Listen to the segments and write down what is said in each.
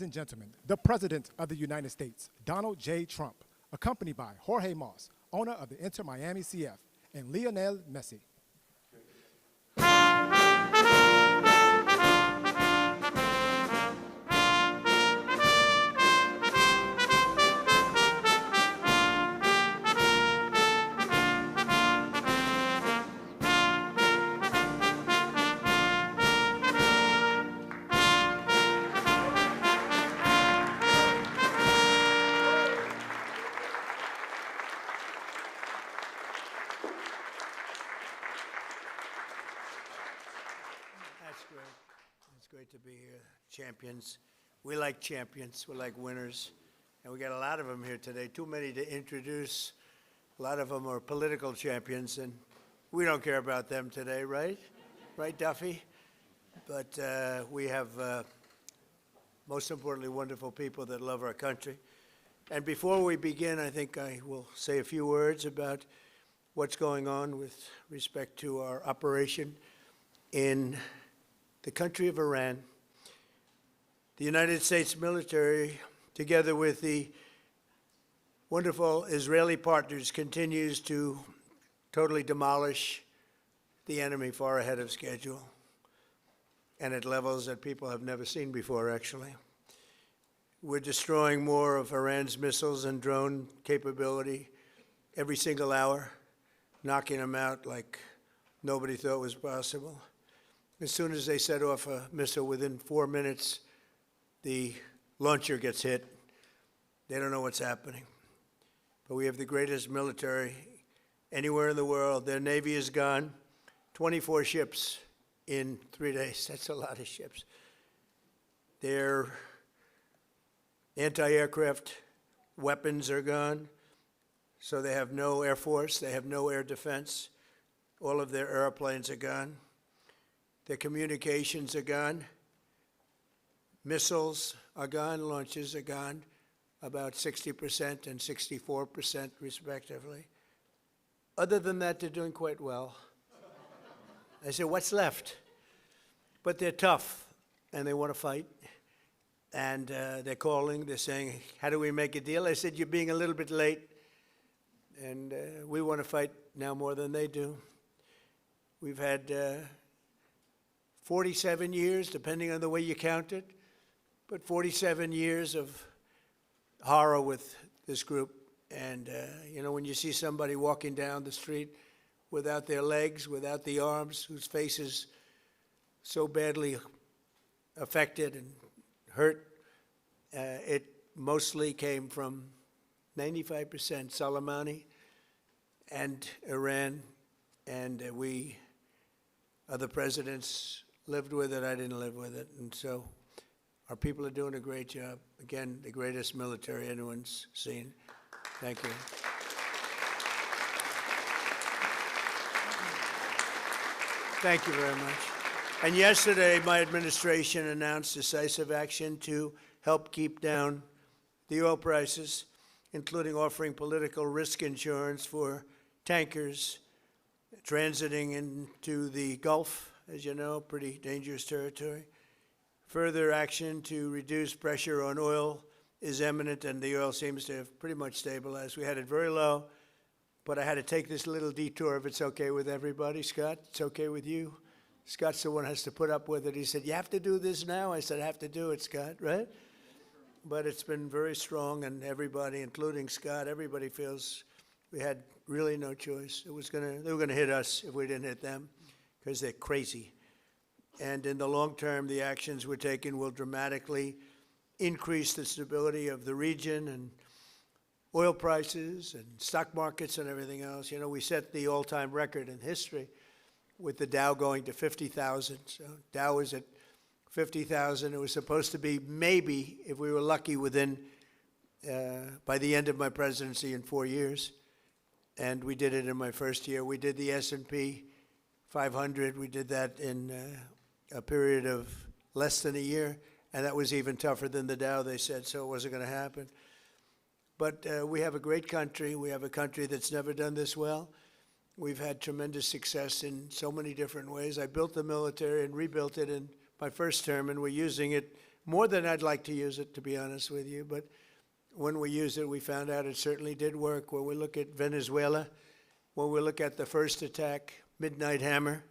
and gentlemen, the President of the United States, Donald J. Trump, accompanied by Jorge Moss, owner of the Inter Miami CF, and Lionel Messi. That's great. It's great to be here. Champions. We like champions. We like winners. And we got a lot of them here today. Too many to introduce. A lot of them are political champions, and we don't care about them today, right? Right, Duffy? But we have, most importantly, wonderful people that love our country. And before we begin, I think I will say a few words about what's going on with respect to our operation in the country of Iran. The United States military, together with the wonderful Israeli partners, continues to totally demolish the enemy far ahead of schedule and at levels that people have never seen before, actually. We're destroying more of Iran's missiles and drone capability every single hour, knocking them out like nobody thought was possible. As soon as they set off a missile, within 4 minutes, the launcher gets hit. They don't know what's happening. But we have the greatest military anywhere in the world. Their Navy is gone. 24 ships in 3 days. That's a lot of ships. Their anti-aircraft weapons are gone. So they have no air force. They have no air defense. All of their airplanes are gone. Their communications are gone. Missiles are gone. Launches are gone. About 60% and 64% respectively. Other than that, they're doing quite well. I said, what's left? But they're tough, and they want to fight. And they're calling, they're saying, how do we make a deal? I said, you're being a little bit late, and we want to fight now more than they do. We've had 47 years, depending on the way you count it, but 47 years of horror with this group. And, you know, when you see somebody walking down the street without their legs, without the arms, whose face is so badly affected and hurt, it mostly came from 95% Soleimani and Iran, and we, other presidents, lived with it. I didn't live with it. And so our people are doing a great job. Again, the greatest military anyone's seen. Thank you. Thank you very much. And yesterday, my administration announced decisive action to help keep down the oil prices, including offering political risk insurance for tankers transiting into the Gulf, as you know, pretty dangerous territory. Further action to reduce pressure on oil is imminent, and the oil seems to have pretty much stabilized. We had it very low, but I had to take this little detour if it's okay with everybody. Scott, it's okay with you? Scott's the one who has to put up with it. He said, you have to do this now? I said, I have to do it, Scott, right? But it's been very strong, and everybody, including Scott, everybody feels we had really no choice. They were gonna hit us if we didn't hit them, because they're crazy. And in the long term, the actions we're taking will dramatically increase the stability of the region and oil prices and stock markets and everything else. You know, we set the all-time record in history with the Dow going to 50,000. So Dow was at 50,000. It was supposed to be maybe, if we were lucky, within, by the end of my presidency in 4 years. And we did it in my first year. We did the S&P 500. We did that in a period of less than a year. And that was even tougher than the Dow, they said, so it wasn't going to happen. But we have a great country. We have a country that's never done this well. We've had tremendous success in so many different ways. I built the military and rebuilt it in my first term, and we're using it more than I'd like to use it, to be honest with you. But when we used it, we found out it certainly did work. When we look at Venezuela, when we look at the first attack, Midnight Hammer,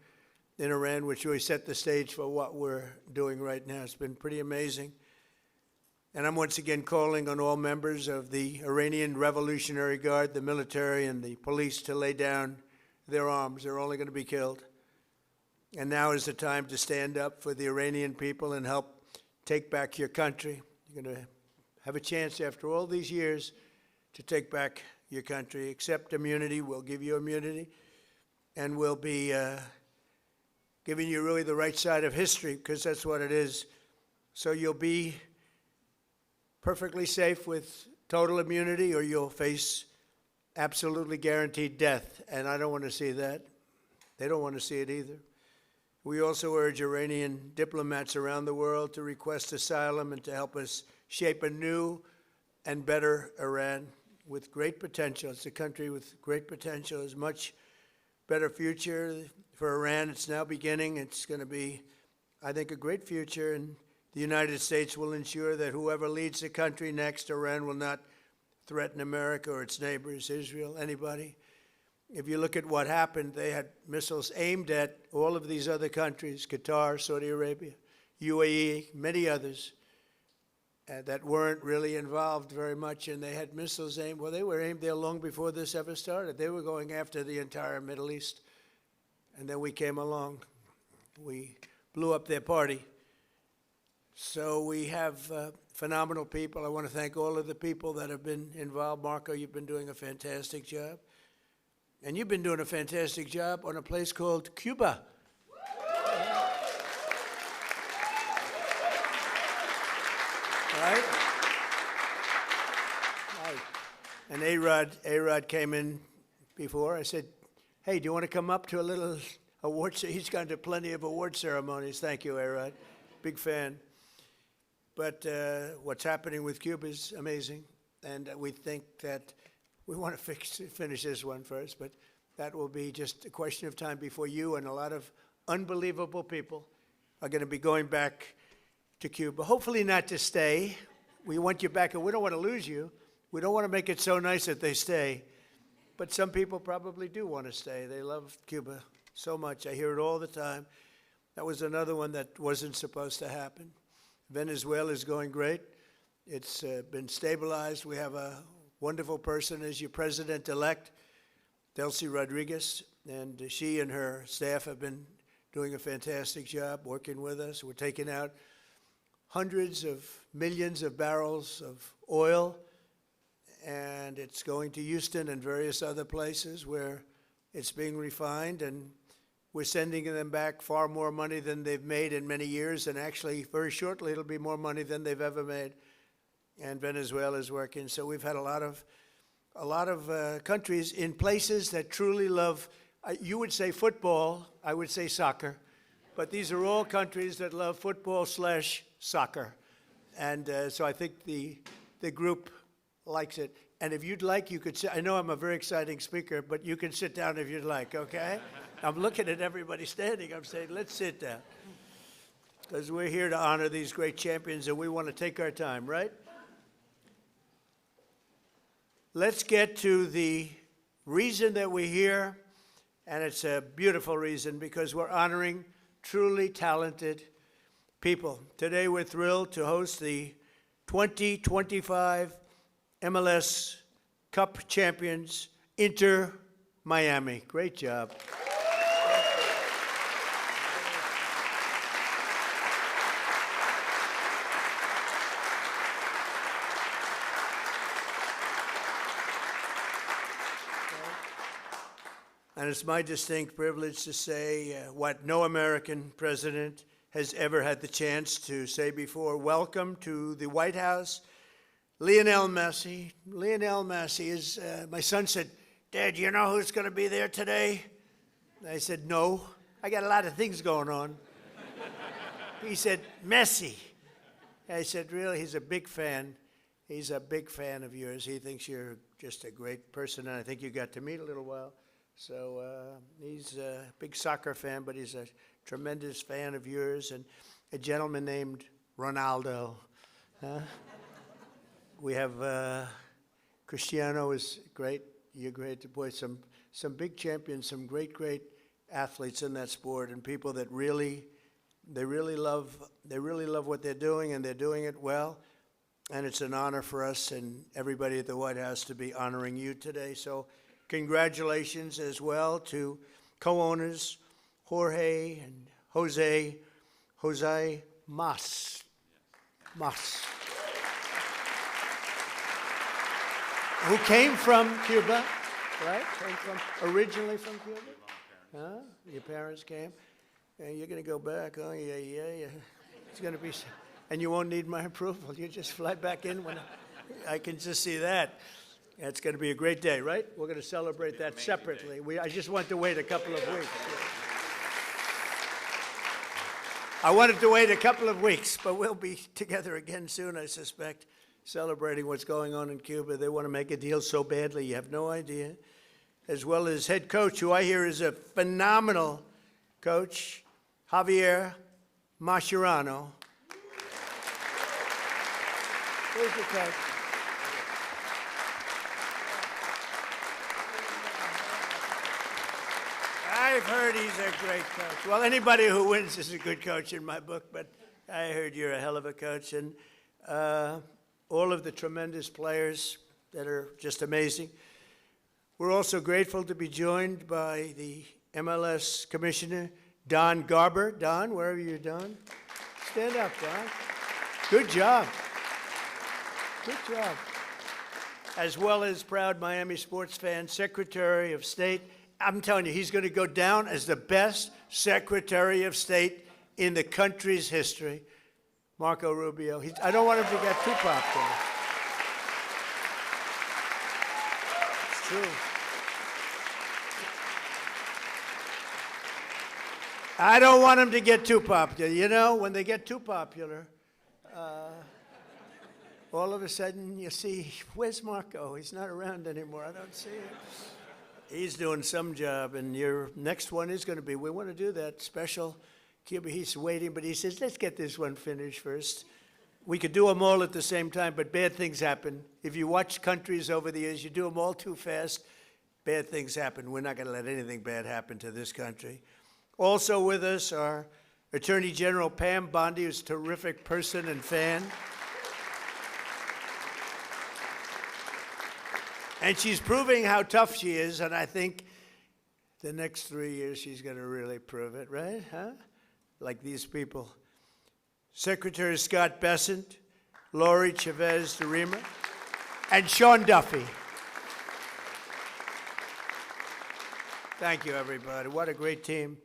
in Iran, which really set the stage for what we're doing right now. It's been pretty amazing. And I'm once again calling on all members of the Iranian Revolutionary Guard, the military and the police, to lay down their arms. They're only going to be killed. And now is the time to stand up for the Iranian people and help take back your country. You're going to have a chance after all these years to take back your country. Accept immunity. We'll give you immunity. And we'll be giving you really the right side of history, because that's what it is. So you'll be perfectly safe with total immunity, or you'll face absolutely guaranteed death. And I don't want to see that. They don't want to see it either. We also urge Iranian diplomats around the world to request asylum and to help us shape a new and better Iran with great potential. It's a country with great potential. There's much better future for Iran. It's now beginning. It's going to be, I think, a great future. And the United States will ensure that whoever leads the country next, Iran will not threaten America or its neighbors, Israel, anybody. If you look at what happened, they had missiles aimed at all of these other countries, Qatar, Saudi Arabia, UAE, many others, that weren't really involved very much, and they had missiles aimed. Well, they were aimed there long before this ever started. They were going after the entire Middle East, and then we came along. We blew up their party. So we have phenomenal people. I want to thank all of the people that have been involved. Marco, you've been doing a fantastic job. And you've been doing a fantastic job on a place called Cuba. Right? Right. And A-Rod came in before. I said, hey, do you want to come up to a little award? He's gone to plenty of award ceremonies. Thank you, A-Rod. Big fan. But what's happening with Cuba is amazing. And we think that we want to finish this one first, but that will be just a question of time before you and a lot of unbelievable people are going to be going back to Cuba. Hopefully not to stay. We want you back, and we don't want to lose you. We don't want to make it so nice that they stay. But some people probably do want to stay. They love Cuba so much. I hear it all the time. That was another one that wasn't supposed to happen. Venezuela is going great. It's been stabilized. We have a wonderful person as your president-elect, Delcy Rodriguez, and she and her staff have been doing a fantastic job working with us. We're taking out hundreds of millions of barrels of oil, and it's going to Houston and various other places where it's being refined, and we're sending them back far more money than they've made in many years, and actually very shortly it'll be more money than they've ever made. And Venezuela is working. So we've had a lot of countries in places that truly love, you would say football, I would say soccer, but these are all countries that love football/soccer. And so I think the group likes it. And if you'd like, you could sit. I know I'm a very exciting speaker, but you can sit down if you'd like, okay? I'm looking at everybody standing. I'm saying, let's sit down. Because we're here to honor these great champions, and we want to take our time, right? Let's get to the reason that we're here, and it's a beautiful reason because we're honoring truly talented people. Today we're thrilled to host the 2025 MLS Cup champions, Inter Miami. Great job. And it's my distinct privilege to say what no American president has ever had the chance to say before. Welcome to the White House, Lionel Messi. Lionel Messi is, my son said, Dad, you know who's going to be there today? And I said, no, I got a lot of things going on. He said, Messi. I said, really? He's a big fan. He's a big fan of yours. He thinks you're just a great person, and I think you got to meet a little while. So he's a big soccer fan, but he's a tremendous fan of yours. And a gentleman named Ronaldo. We have Cristiano is great. You're great. Boy, some big champions, some great athletes in that sport, and people that really love what they're doing, and they're doing it well. And it's an honor for us and everybody at the White House to be honoring you today. So congratulations as well to co-owners Jorge and Jose Mas. Who came from Cuba, right? Originally from Cuba? Huh? Your parents came? And you're going to go back, oh, yeah. It's going to be, and you won't need my approval. You just fly back in when I can just see that. It's going to be a great day, right? We're going to celebrate that separately. I just want to wait a couple of weeks. I wanted to wait a couple of weeks, but we'll be together again soon, I suspect, celebrating what's going on in Cuba. They want to make a deal so badly, you have no idea. As well as head coach, who I hear is a phenomenal coach, Javier Mascherano. Where's the coach? I've heard he's a great coach. Well, anybody who wins is a good coach in my book, but I heard you're a hell of a coach. And all of the tremendous players that are just amazing. We're also grateful to be joined by the MLS Commissioner, Don Garber. Don, wherever you're, Don. Stand up, Don. Good job. Good job. As well as proud Miami sports fan, Secretary of State. I'm telling you, he's going to go down as the best Secretary of State in the country's history, Marco Rubio. I don't want him to get too popular. It's true. I don't want him to get too popular. You know, when they get too popular, all of a sudden you see, where's Marco? He's not around anymore. I don't see him. He's doing some job, and your next one is going to be, we want to do that special Cuba. He's waiting, but he says, let's get this one finished first. We could do them all at the same time, but bad things happen. If you watch countries over the years, you do them all too fast, bad things happen. We're not going to let anything bad happen to this country. Also with us are Attorney General Pam Bondi, who's a terrific person and fan. And she's proving how tough she is, and I think the next 3 years she's going to really prove it, right? Huh? Like these people. Secretary Scott Bessent, Lori Chavez de Rima, and Sean Duffy. Thank you, everybody. What a great team.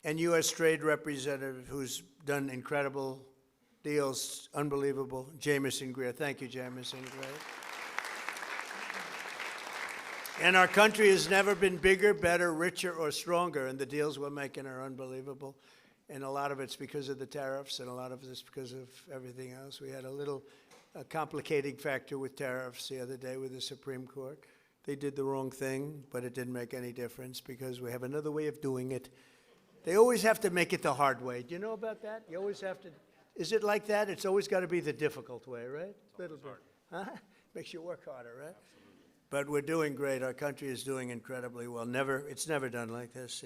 And U.S. Trade Representative, who's done incredible deals, unbelievable, Jamison Greer. Thank you, Jamison Greer. And our country has never been bigger, better, richer, or stronger, and the deals we're making are unbelievable. And a lot of it's because of the tariffs, and a lot of it's because of everything else. We had a complicating factor with tariffs the other day with the Supreme Court. They did the wrong thing, but it didn't make any difference because we have another way of doing it. They always have to make it the hard way. Do you know about that? You always have to. Is it like that? It's always got to be the difficult way, right? A little bit. Huh? Makes you work harder, right? But we're doing great. Our country is doing incredibly well. It's never done like this.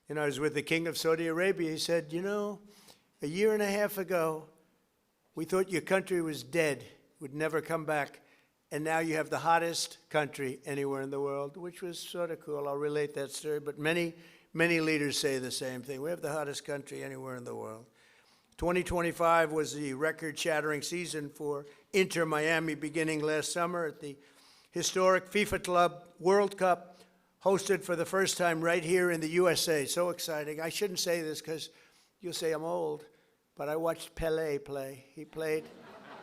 I was with the King of Saudi Arabia. He said, a year and a half ago, we thought your country was dead, would never come back. And now you have the hottest country anywhere in the world, which was sort of cool. I'll relate that story. But many leaders say the same thing. We have the hottest country anywhere in the world. 2025 was the record-shattering season for Inter Miami beginning last summer at the historic FIFA Club World Cup, hosted for the first time right here in the USA. So exciting. I shouldn't say this because you'll say I'm old, but I watched Pelé play. He played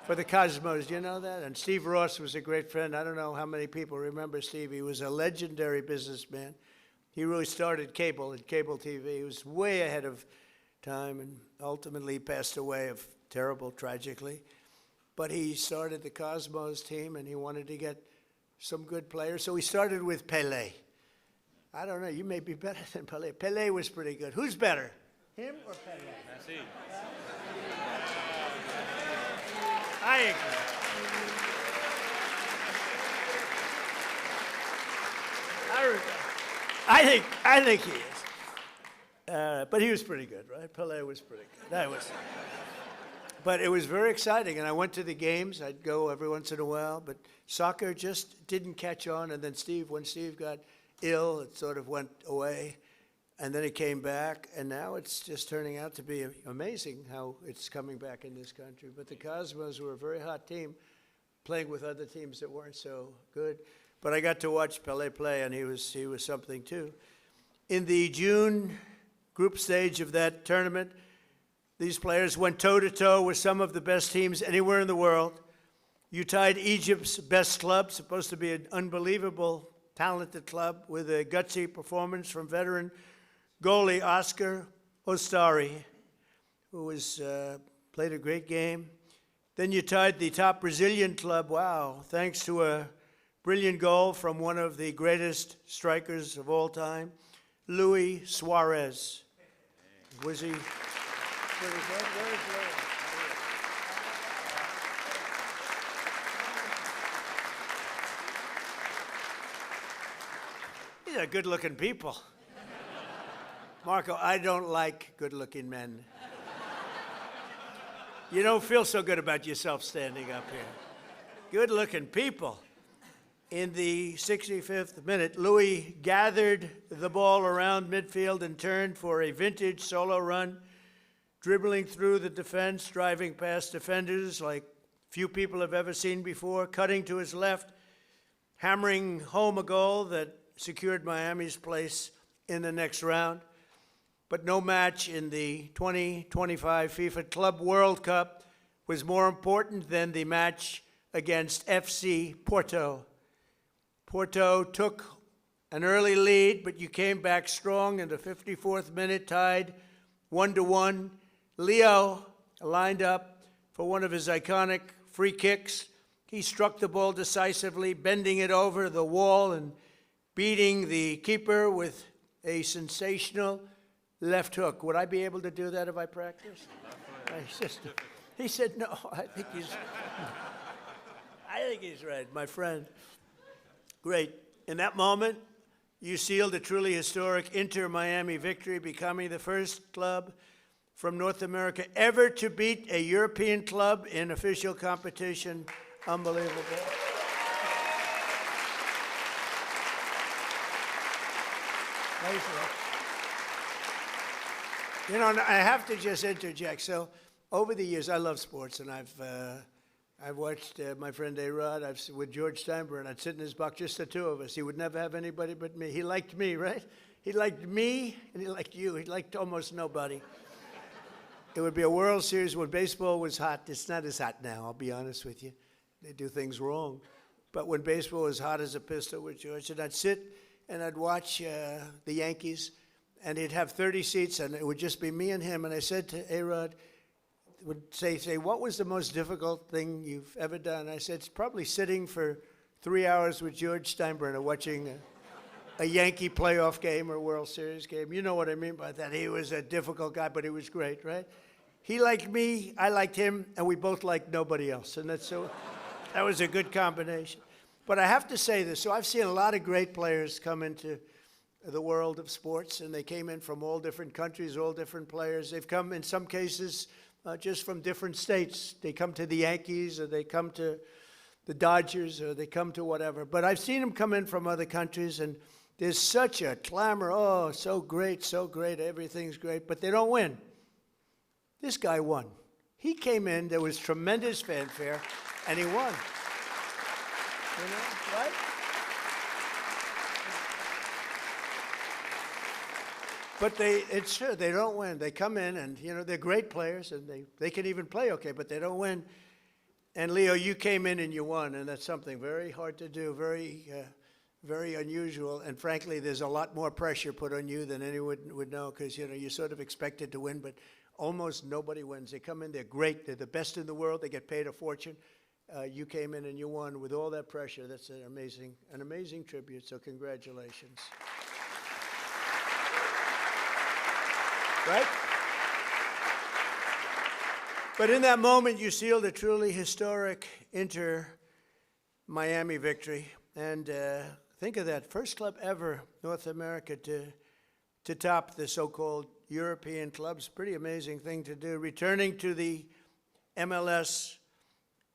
for the Cosmos. Do you know that? And Steve Ross was a great friend. I don't know how many people remember Steve. He was a legendary businessman. He really started cable TV. He was way ahead of time and ultimately passed away tragically. But he started the Cosmos team and he wanted to get some good players. So he started with Pelé. I don't know, you may be better than Pelé. Pelé was pretty good. Who's better, him or Pelé? Messi. I agree. I think he is. But he was pretty good, right? Pelé was pretty good. But it was very exciting, and I went to the games. I'd go every once in a while, but soccer just didn't catch on. And then when Steve got ill, it sort of went away, and then it came back, and now it's just turning out to be amazing how it's coming back in this country. But the Cosmos were a very hot team, playing with other teams that weren't so good. But I got to watch Pelé play, and he was something too. In the June group stage of that tournament, these players went toe-to-toe with some of the best teams anywhere in the world. You tied Egypt's best club, supposed to be an unbelievable, talented club, with a gutsy performance from veteran goalie Oscar Ostari, who played a great game. Then you tied the top Brazilian club, wow, thanks to a brilliant goal from one of the greatest strikers of all time, Luis Suarez. Was he? Where is Luis? These are good-looking people. Marco, I don't like good-looking men. You don't feel so good about yourself standing up here. Good-looking people. In the 65th minute, Louis gathered the ball around midfield and turned for a vintage solo run, dribbling through the defense, driving past defenders like few people have ever seen before, cutting to his left, hammering home a goal that secured Miami's place in the next round. But no match in the 2025 FIFA Club World Cup was more important than the match against FC Porto. Porto took an early lead, but you came back strong in the 54th minute, tied 1-1. Leo lined up for one of his iconic free kicks. He struck the ball decisively, bending it over the wall and beating the keeper with a sensational left hook. Would I be able to do that if I practiced? He said, no, I think he's right, my friend. Great. In that moment, you sealed a truly historic Inter-Miami victory, becoming the first club from North America ever to beat a European club in official competition. Unbelievable. You know, I have to just interject. So, over the years, I love sports, and I've watched my friend A-Rod with George Steinbrenner. I'd sit in his box, just the two of us. He would never have anybody but me. He liked me, right? He liked me, and he liked you. He liked almost nobody. It would be a World Series when baseball was hot. It's not as hot now, I'll be honest with you. They do things wrong. But when baseball was hot as a pistol with George, and I'd sit and I'd watch the Yankees, and he'd have 30 seats, and it would just be me and him. And I said to A-Rod, would say, what was the most difficult thing you've ever done? I said, it's probably sitting for 3 hours with George Steinbrenner watching a Yankee playoff game or World Series game. You know what I mean by that. He was a difficult guy, but he was great, right? He liked me, I liked him, and we both liked nobody else. And that was a good combination. But I have to say this. So I've seen a lot of great players come into the world of sports, and they came in from all different countries, all different players. They've come, in some cases, just from different states. They come to the Yankees, or they come to the Dodgers, or they come to whatever. But I've seen them come in from other countries, and there's such a clamor. Oh, so great, everything's great. But they don't win. This guy won. He came in, there was tremendous fanfare, and he won. You know, right? But it's true, they don't win. They come in and, you know, they're great players and they can even play okay, but they don't win. And Leo, you came in and you won, and that's something very hard to do, very unusual. And frankly, there's a lot more pressure put on you than anyone would know, because, you know, you're sort of expected to win, but almost nobody wins. They come in, they're great, they're the best in the world, they get paid a fortune. You came in and you won with all that pressure. That's an amazing tribute, so congratulations. Right? But in that moment, you sealed a truly historic Inter-Miami victory. And think of that, first club ever, North America, to top the so-called European clubs. Pretty amazing thing to do. Returning to the MLS,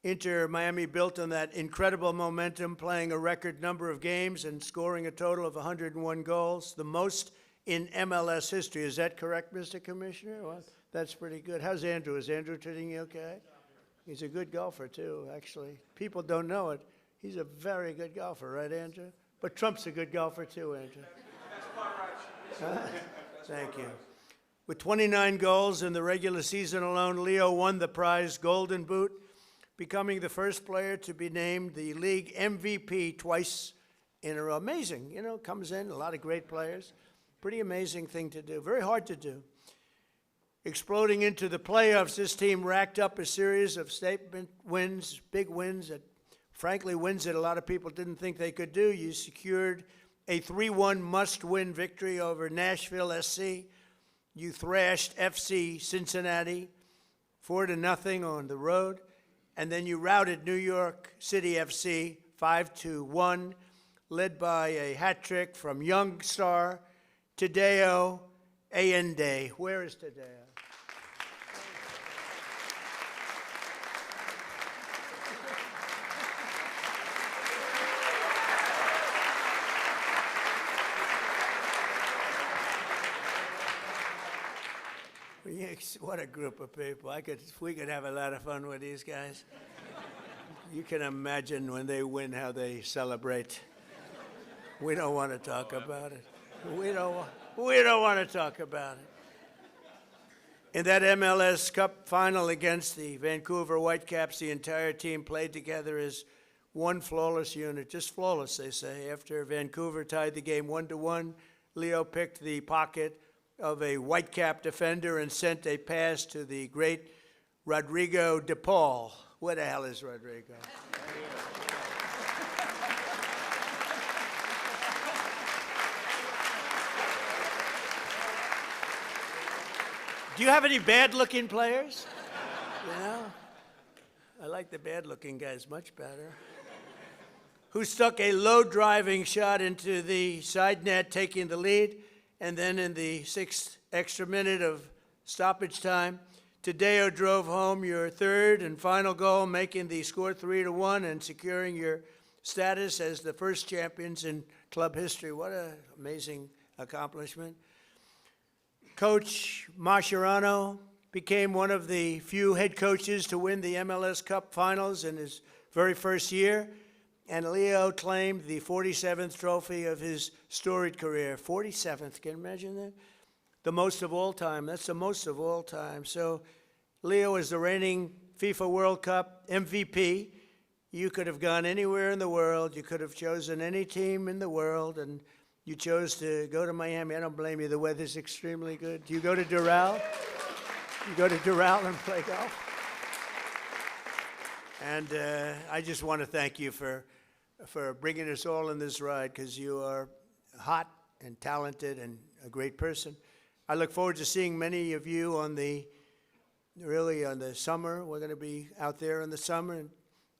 Inter-Miami built on that incredible momentum, playing a record number of games and scoring a total of 101 goals, the most in MLS history. Is that correct, Mr. Commissioner? Well, that's pretty good. How's Andrew? Is Andrew treating you okay? He's a good golfer, too, actually. People don't know it. He's a very good golfer, right, Andrew? But Trump's a good golfer, too, Andrew. Thank you. With 29 goals in the regular season alone, Leo won the prize Golden Boot, becoming the first player to be named the league MVP twice in a row. Amazing, you know, comes in, a lot of great players. Pretty amazing thing to do, very hard to do. Exploding into the playoffs, this team racked up a series of statement wins, big wins, that frankly wins that a lot of people didn't think they could do. You secured a 3-1 must-win victory over Nashville SC. You thrashed FC Cincinnati 4-0 on the road. And then you routed New York City FC 5-1, led by a hat trick from young star Tadeo Allende. Where is Tadeo? What a group of people. We could have a lot of fun with these guys. You can imagine when they win how they celebrate. We don't want to talk about it. We don't want to talk about it. In that MLS Cup final against the Vancouver Whitecaps, the entire team played together as one flawless unit. Just flawless, they say. After Vancouver tied the game 1-1, Leo picked the pocket of a Whitecap defender and sent a pass to the great Rodrigo de Paul. Where the hell is Rodrigo? Do you have any bad-looking players? You know? I like the bad-looking guys much better. Who stuck a low-driving shot into the side net, taking the lead. And then in the 6th extra minute of stoppage time, Tadeo drove home your third and final goal, making the score 3-1 and securing your status as the first champions in club history. What an amazing accomplishment. Coach Mascherano became one of the few head coaches to win the MLS Cup finals in his very first year. And Leo claimed the 47th trophy of his storied career. 47th, can you imagine that? The most of all time. That's the most of all time. So Leo is the reigning FIFA World Cup MVP. You could have gone anywhere in the world. You could have chosen any team in the world, and you chose to go to Miami. I don't blame you. The weather's extremely good. Do you go to Doral? You go to Doral and play golf? And I just want to thank you for bringing us all in this ride, because you are hot and talented and a great person. I look forward to seeing many of you on the summer. We're going to be out there in the summer in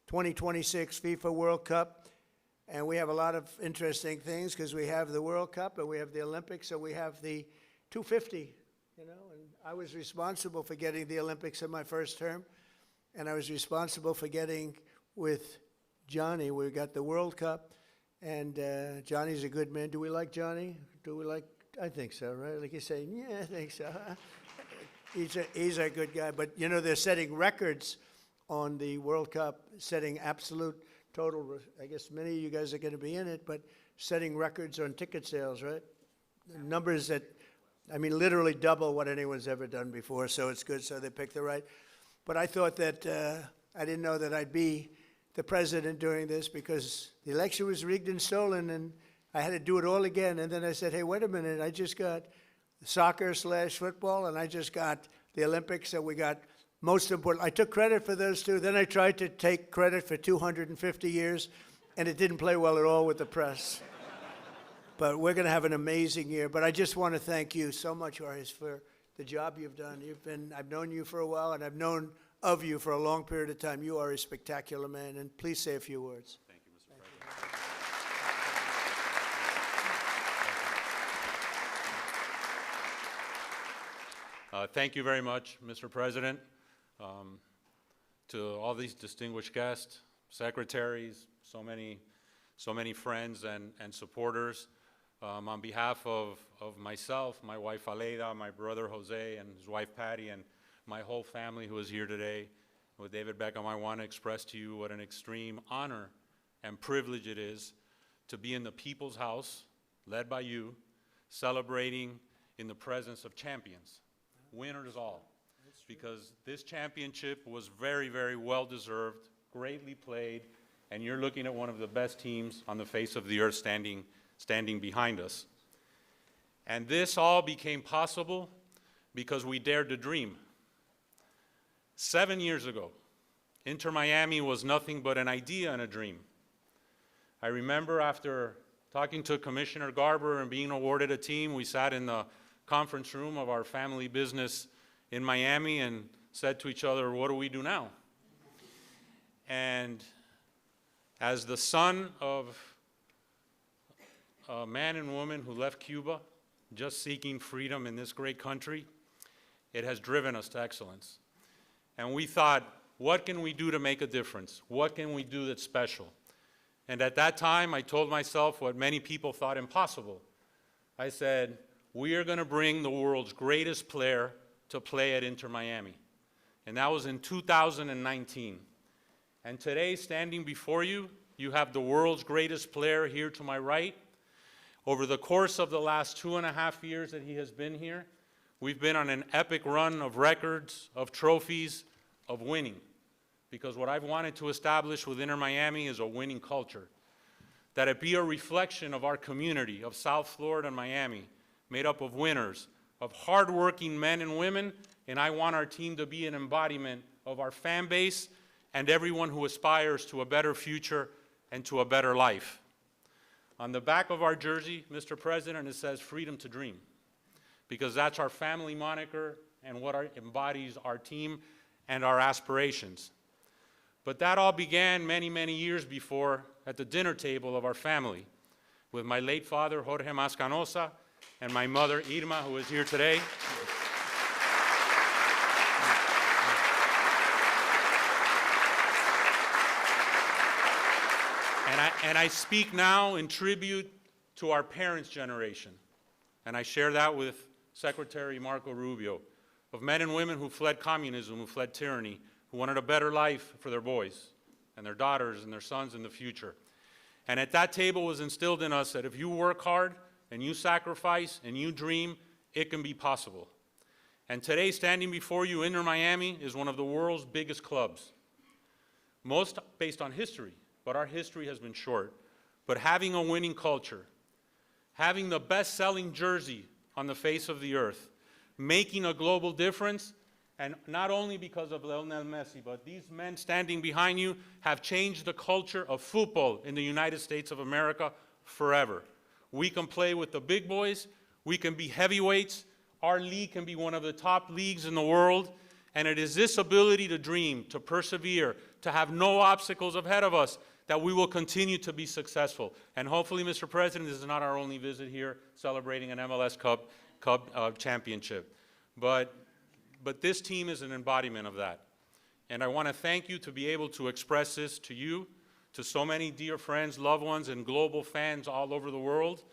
2026 FIFA World Cup. And we have a lot of interesting things, because we have the World Cup and we have the Olympics, so we have the 250, you know. And I was responsible for getting the Olympics in my first term. And I was responsible for getting with Johnny. We got the World Cup, and Johnny's a good man. Do we like Johnny? I think so, right? Like you say, yeah, I think so. He's a good guy. But, you know, they're setting records on the World Cup, setting absolute total. I guess many of you guys are going to be in it, but setting records on ticket sales, right? Numbers that, I mean, literally double what anyone's ever done before, so it's good. So they picked the right. But I thought that I didn't know that I'd be the president during this, because the election was rigged and stolen, and I had to do it all again. And then I said, hey, wait a minute, I just got soccer/football, and I just got the Olympics, so we got most important. I took credit for those two. Then I tried to take credit for 250 years, and it didn't play well at all with the press. But we're going to have an amazing year. But I just want to thank you so much, Horace, for the job you've done. I've known you for a while, and I've known of you for a long period of time. You are a spectacular man, and please say a few words. Thank you, Mr. President. Thank you very much, Mr. President. To all these distinguished guests, secretaries, so many friends and supporters, on behalf of myself, my wife Aleida, my brother Jose, and his wife Patty, and my whole family who is here today, with David Beckham, I want to express to you what an extreme honor and privilege it is to be in the People's House, led by you, celebrating in the presence of champions, winners all. Because this championship was very, very well-deserved, greatly played, and you're looking at one of the best teams on the face of the earth standing behind us. And this all became possible because we dared to dream. 7 years ago, Inter Miami was nothing but an idea and a dream. I remember after talking to Commissioner Garber and being awarded a team, we sat in the conference room of our family business in Miami and said to each other, what do we do now? And as the son of a man and woman who left Cuba, just seeking freedom in this great country, it has driven us to excellence. And we thought, what can we do to make a difference? What can we do that's special? And at that time, I told myself what many people thought impossible. I said, we are going to bring the world's greatest player to play at Inter Miami. And that was in 2019. And today, standing before you, you have the world's greatest player here to my right. Over the course of the last 2.5 years that he has been here, we've been on an epic run of records, of trophies, of winning. Because what I've wanted to establish with Inter Miami is a winning culture. That it be a reflection of our community of South Florida and Miami, made up of winners, of hardworking men and women, and I want our team to be an embodiment of our fan base and everyone who aspires to a better future and to a better life. On the back of our jersey, Mr. President, it says freedom to dream, because that's our family moniker and what embodies our team and our aspirations. But that all began many, many years before at the dinner table of our family with my late father, Jorge Mascanosa, and my mother, Irma, who is here today. And I speak now in tribute to our parents' generation. And I share that with Secretary Marco Rubio, of men and women who fled communism, who fled tyranny, who wanted a better life for their boys and their daughters and their sons in the future. And at that table was instilled in us that if you work hard and you sacrifice and you dream, it can be possible. And today, standing before you, Inter Miami is one of the world's biggest clubs. Most based on history, but our history has been short. But having a winning culture, having the best-selling jersey on the face of the earth, making a global difference, and not only because of Lionel Messi, but these men standing behind you have changed the culture of football in the United States of America forever. We can play with the big boys, we can be heavyweights, our league can be one of the top leagues in the world, and it is this ability to dream, to persevere, to have no obstacles ahead of us, that we will continue to be successful. And hopefully, Mr. President, this is not our only visit here celebrating an MLS Cup championship. But this team is an embodiment of that. And I want to thank you to be able to express this to you, to so many dear friends, loved ones, and global fans all over the world.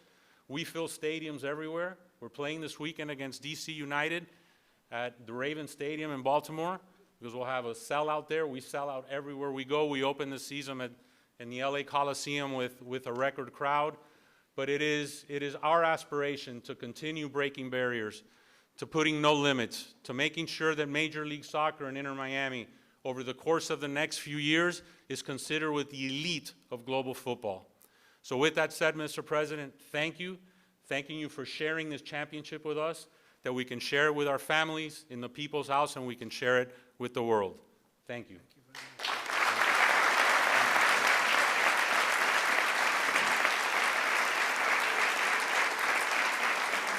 We fill stadiums everywhere. We're playing this weekend against DC United at the Raven Stadium in Baltimore, because we'll have a sellout there. We sell out everywhere we go. We open the season in the LA Coliseum with a record crowd. But it is our aspiration to continue breaking barriers, to putting no limits, to making sure that Major League Soccer and Inter Miami over the course of the next few years is considered with the elite of global football. So with that said, Mr. President, thank you. Thanking you for sharing this championship with us, that we can share it with our families in the People's House and we can share it with the world. Thank you.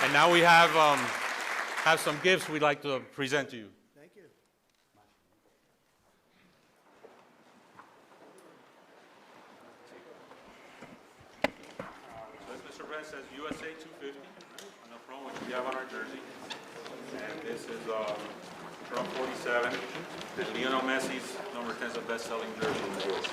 And now we have some gifts we'd like to present to you. Thank you. event says USA 250 on the front, which we have on our jersey. And this is Trump 47, and Lionel Messi's number 10 is the best-selling jersey in the world.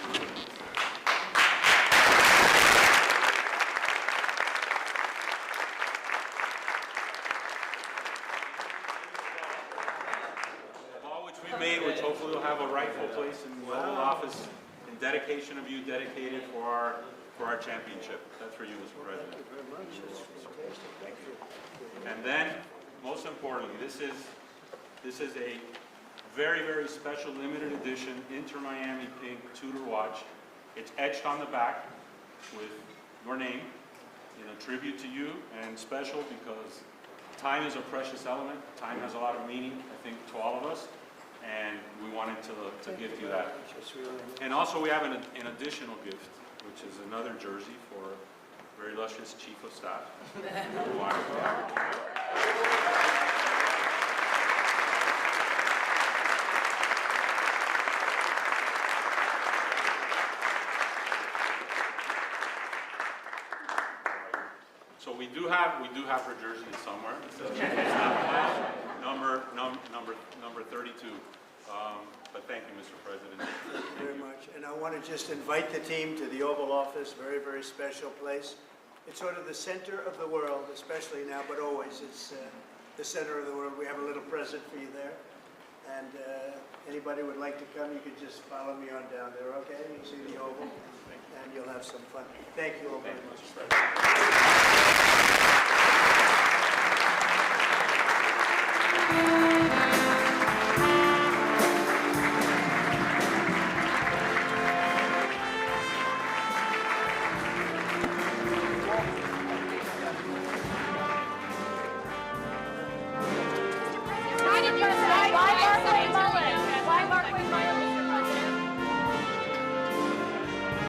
The ball which we made, which hopefully will have a rightful place in the Oval Office, in dedication of you, dedicated for our championship. That's for you, Mr. President. Thank you very much. That's fantastic. Thank you. And then, most importantly, this is a very, very special limited edition Inter Miami pink Tudor watch. It's etched on the back with your name in a tribute to you, and special because time is a precious element. Time has a lot of meaning, I think, to all of us, and we wanted to gift you that. And also we have an additional gift, which is another jersey for a very illustrious Chief of Staff. We wanted to So we do have her jersey somewhere. It says number 32. But thank you, Mr. President. Thank you very much. And I want to just invite the team to the Oval Office, very, very special place. It's sort of the center of the world, especially now, but always it's the center of the world. We have a little present for you there. And anybody would like to come, you could just follow me on down there, okay? You can see the Oval, and you'll have some fun. Thank you all very much.